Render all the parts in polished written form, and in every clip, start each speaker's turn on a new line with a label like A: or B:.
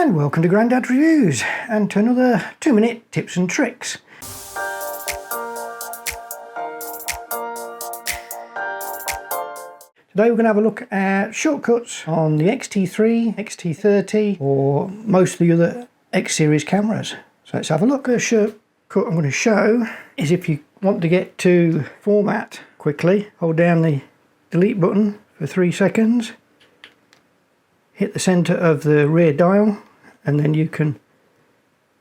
A: And welcome to Grandad's Reviews and to another 2-minute tips and tricks. Today we're going to have a look at shortcuts on the X-T3, X-T30 or most of the other X series cameras. So let's have a look. The shortcut I'm going to show is if you want to get to format quickly, hold down the delete button for 3 seconds, hit the center of the rear dial, and then you can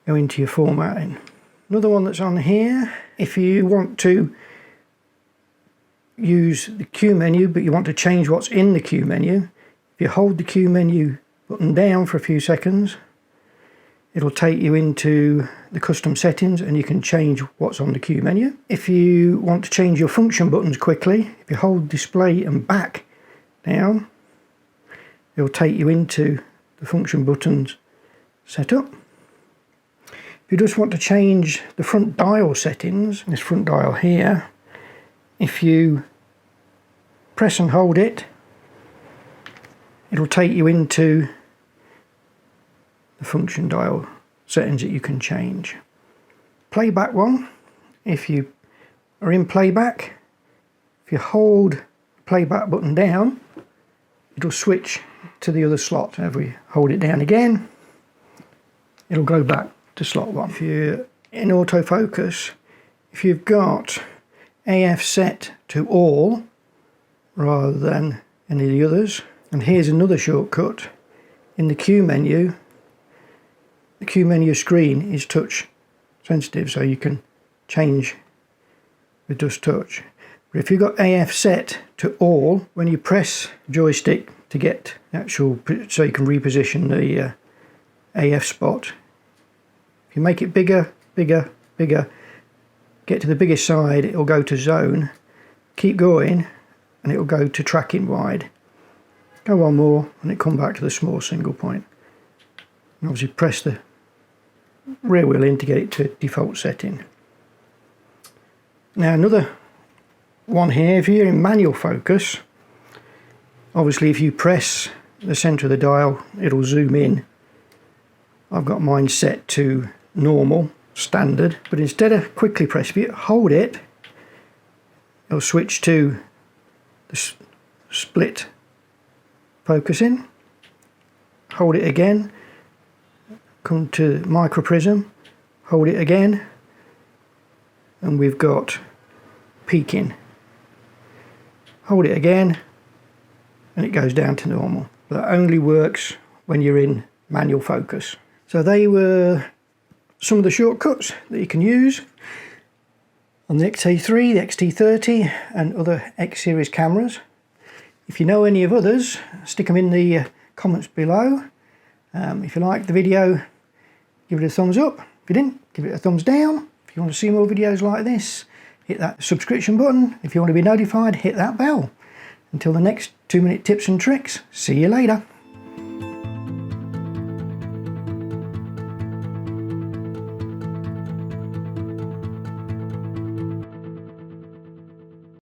A: go into your formatting. Another one that's on here, if you want to use the Q menu but you want to change what's in the Q menu, if you hold the Q menu button down for a few seconds, it'll take you into the custom settings and you can change what's on the Q menu. If you want to change your function buttons quickly, if you hold display and back down, it'll take you into the function buttons setup. If you just want to change the front dial settings, this front dial here, if you press and hold it, it'll take you into the function dial settings that you can change. Playback one, if you are in playback, if you hold the playback button down, it'll switch to the other slot. If we hold it down again, it'll go back to slot 1. If you're in autofocus, if you've got AF set to all rather than any of the others, and here's another shortcut, in the Q menu, the Q menu screen is touch sensitive, so you can change with just touch. But if you've got AF set to all, when you press joystick to get the actual, so you can reposition the AF spot, if you make it bigger, bigger, bigger, get to the biggest side, it'll go to zone, keep going and it'll go to tracking wide. Go one more and it come back to the small single point. And obviously press the rear wheel in to get it to default setting. Now another one here, if you're in manual focus, obviously if you press the center of the dial it'll zoom in. I've got mine set to normal, standard, but instead of quickly press, if you hold it, it'll switch to the split focusing. Hold it again, come to micro prism, hold it again, and we've got peaking. Hold it again and it goes down to normal. That only works when you're in manual focus. So they were some of the shortcuts that you can use on the X-T3, the X-T30 and other X series cameras. If you know any of others, stick them in the comments below. If you liked the video, give it a thumbs up. If you didn't, give it a thumbs down. If you want to see more videos like this, hit that subscription button. If you want to be notified, hit that bell. Until the next 2-minute tips and tricks, see you later.